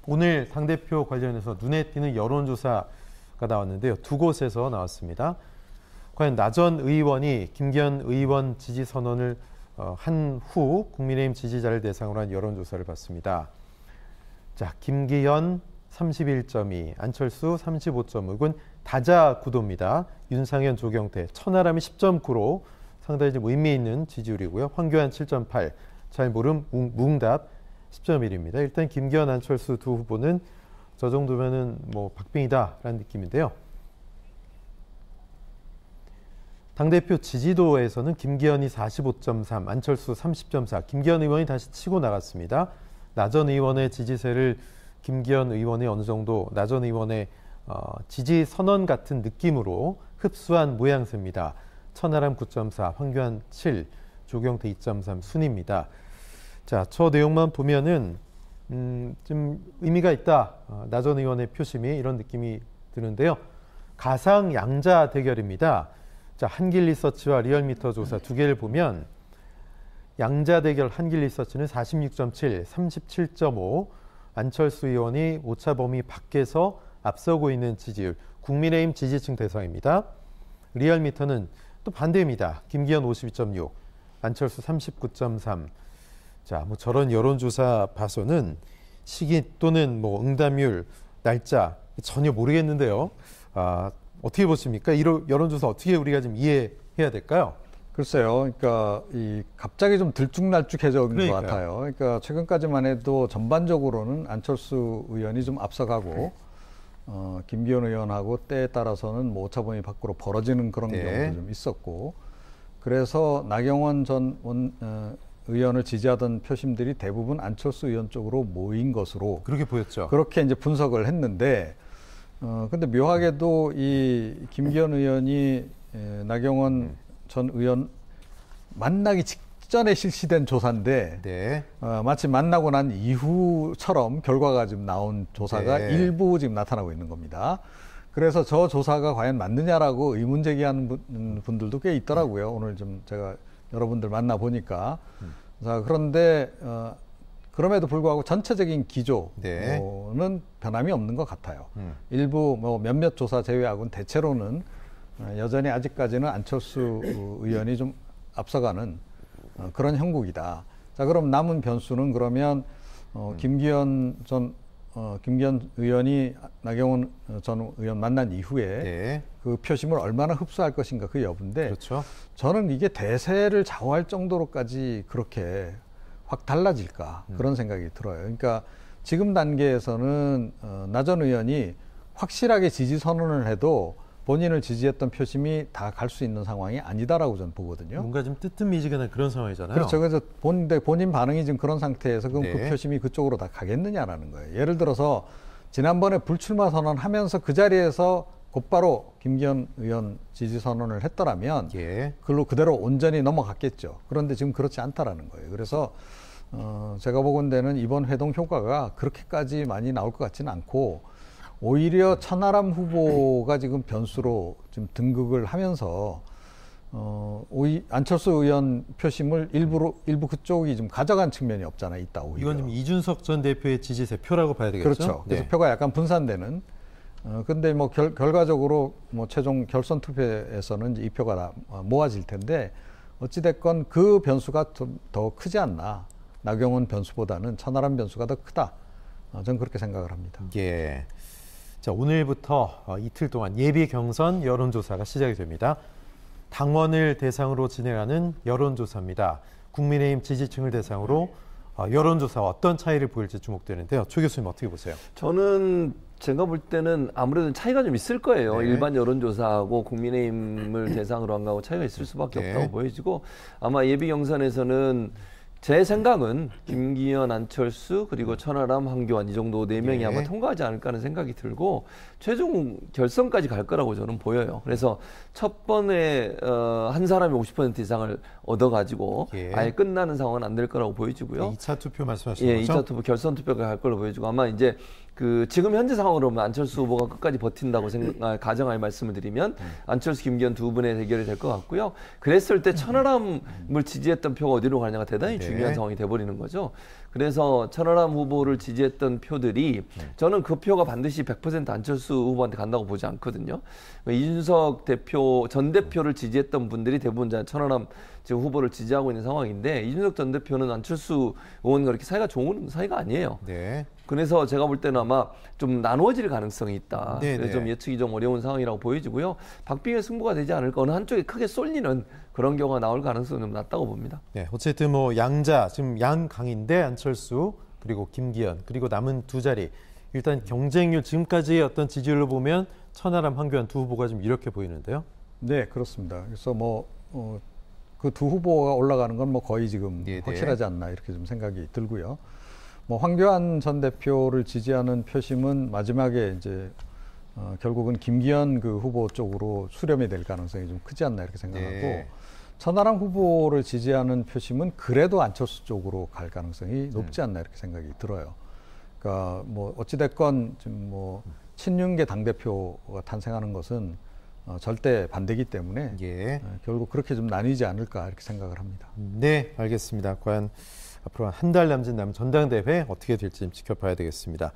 오늘 당대표 관련해서 눈에 띄는 여론조사가 나왔는데요. 두 곳에서 나왔습니다. 과연 나 전 의원이 김기현 의원 지지 선언을 한 후 국민의힘 지지자를 대상으로 한 여론조사를 봤습니다. 자, 김기현 31.2, 안철수 35.5, 이건 다자 구도입니다. 윤상현, 조경태, 천하람이 10.9로 상당히 좀 의미 있는 지지율이고요. 황교안 7.8, 잘 모름, 무응답 10.1입니다. 일단 김기현, 안철수 두 후보는 저 정도면은 뭐 박빙이다라는 느낌인데요. 당대표 지지도에서는 김기현이 45.3, 안철수 30.4, 김기현 의원이 다시 치고 나갔습니다. 나 전 의원의 지지세를 김기현 의원이 어느 정도 나 전 의원의 지지 선언 같은 느낌으로 흡수한 모양새입니다. 천하람 9.4, 황교안 7, 조경태 2.3 순입니다. 자, 저 내용만 보면은 좀 의미가 있다. 나 전 의원의 표심이 이런 느낌이 드는데요. 가상 양자 대결입니다. 자, 한길리서치와 리얼미터 조사 두 개를 보면 양자 대결 한길리서치는 46.7, 37.5, 안철수 의원이 오차 범위 밖에서 앞서고 있는 지지율, 국민의힘 지지층 대상입니다. 리얼미터는 또 반대입니다. 김기현 52.6, 안철수 39.3. 자, 뭐 저런 여론조사 봐서는 시기 또는 뭐 응답률, 날짜 전혀 모르겠는데요. 어떻게 보십니까? 이런 여론조사 어떻게 우리가 좀 이해해야 될까요? 글쎄요. 그러니까 갑자기 좀 들쭉날쭉해진 것 같아요. 그러니까 최근까지만 해도 전반적으로는 안철수 의원이 좀 앞서가고 김기현 의원하고 때에 따라서는 뭐 오차범위 밖으로 벌어지는 그런 경우도 좀 있었고, 그래서 나경원 전 의원을 지지하던 표심들이 대부분 안철수 의원 쪽으로 모인 것으로 그렇게 보였죠. 그렇게 이제 분석을 했는데, 근데 묘하게도 이 김기현 의원이 나경원 전 의원 만나기 직전에 실시된 조사인데, 마치 만나고 난 이후처럼 결과가 지금 나온 조사가 일부 지금 나타나고 있는 겁니다. 그래서 저 조사가 과연 맞느냐라고 의문 제기하는 분들도 꽤 있더라고요. 오늘 좀 제가 여러분들 만나 보니까. 자, 그런데 그럼에도 불구하고 전체적인 기조는 변함이 없는 것 같아요. 일부 뭐 몇몇 조사 제외하고는 대체로는 여전히 아직까지는 안철수 의원이 좀 앞서가는 그런 형국이다. 자, 그럼 남은 변수는 그러면 김기현 의원이 나경원 전 의원 만난 이후에 그 표심을 얼마나 흡수할 것인가 그 여부인데, 그렇죠. 저는 이게 대세를 좌우할 정도로까지 그렇게 확 달라질까 그런 생각이 들어요. 그러니까 지금 단계에서는 나 전 의원이 확실하게 지지 선언을 해도 본인을 지지했던 표심이 다 갈 수 있는 상황이 아니다라고 저는 보거든요. 뭔가 좀 뜨뜻미지근한 그런 상황이잖아요. 그렇죠. 그래서 본인 반응이 지금 그런 상태에서 그럼 그 표심이 그쪽으로 다 가겠느냐라는 거예요. 예를 들어서 지난번에 불출마 선언하면서 그 자리에서 곧바로 김기현 의원 지지 선언을 했더라면 그걸로 그대로 온전히 넘어갔겠죠. 그런데 지금 그렇지 않다라는 거예요. 그래서 제가 보건대는 이번 회동 효과가 그렇게까지 많이 나올 것 같지는 않고, 오히려 천하람 후보가 지금 변수로 지금 등극을 하면서 안철수 의원 표심을 일부 그쪽이 좀 가져간 측면이 없잖아요. 있다 오히려. 이건 좀 이준석 전 대표의 지지세 표라고 봐야 되겠죠. 그렇죠. 그래서 표가 약간 분산되는. 근데 뭐 결과적으로 뭐 최종 결선 투표에서는 이제 이 표가 다 모아질 텐데, 어찌 됐건 그 변수가 좀 더 크지 않나. 나경원 변수보다는 천하람 변수가 더 크다. 저는 그렇게 생각을 합니다. 자, 오늘부터 이틀 동안 예비 경선 여론조사가 시작이 됩니다. 당원을 대상으로 진행하는 여론조사입니다. 국민의힘 지지층을 대상으로 여론조사와 어떤 차이를 보일지 주목되는데요. 조 교수님 어떻게 보세요? 저는 제가 볼 때는 아무래도 차이가 좀 있을 거예요. 일반 여론조사하고 국민의힘을 대상으로 한 거하고 차이가 있을 수밖에 없다고 보여지고, 아마 예비 경선에서는 제 생각은 김기현, 안철수, 그리고 천하람, 황교안 이 정도 4명이 아마 통과하지 않을까 하는 생각이 들고, 최종 결선까지 갈 거라고 저는 보여요. 그래서 첫 번에 한 사람이 50% 이상을 얻어가지고 아예 끝나는 상황은 안 될 거라고 보여지고요. 2차 투표 말씀하시는 거죠? 2차 투표, 결선 투표가 갈 걸로 보여지고, 아마 이제 지금 현재 상황으로 보면 안철수 후보가 끝까지 버틴다고 가정하에 말씀을 드리면 안철수, 김기현 두 분의 대결이 될 것 같고요. 그랬을 때 천하람을 지지했던 표가 어디로 가냐가 대단히 중요한 상황이 돼버리는 거죠. 그래서 천하람 후보를 지지했던 표들이 저는 그 표가 반드시 100% 안철수 후보한테 간다고 보지 않거든요. 이준석 대표, 전 대표를 지지했던 분들이 대부분 천하람 지금 후보를 지지하고 있는 상황인데 이준석 전 대표는 안철수 의원과 그렇게 사이가 좋은 사이가 아니에요. 네. 그래서 제가 볼 때는 아마 좀 나누어질 가능성이 있다. 네네. 그래서 좀 예측이 좀 어려운 상황이라고 보여지고요. 박빙의 승부가 되지 않을까, 어느 한쪽에 크게 쏠리는 그런 경우가 나올 가능성이 좀 낮다고 봅니다. 네, 어쨌든 뭐 양자 지금 양강인데 안철수 그리고 김기현 그리고 남은 두 자리 일단 경쟁률 지금까지의 어떤 지지율로 보면 천하람, 황교안 두 후보가 좀 이렇게 보이는데요. 네, 그렇습니다. 그래서 그 두 후보가 올라가는 건 뭐 거의 지금 네네. 확실하지 않나 이렇게 좀 생각이 들고요. 뭐 황교안 전 대표를 지지하는 표심은 마지막에 이제 결국은 김기현 그 후보 쪽으로 수렴이 될 가능성이 좀 크지 않나 이렇게 생각하고 네. 천하람 후보를 지지하는 표심은 그래도 안철수 쪽으로 갈 가능성이 높지 않나 이렇게 생각이 들어요. 그러니까 뭐 어찌됐건 지금 뭐 친윤계 당대표가 탄생하는 것은 절대 반대이기 때문에 예. 결국 그렇게 좀 나뉘지 않을까 이렇게 생각을 합니다. 네, 알겠습니다. 과연 앞으로 한 달 남짓 남은 전당대회 어떻게 될지 좀 지켜봐야 되겠습니다.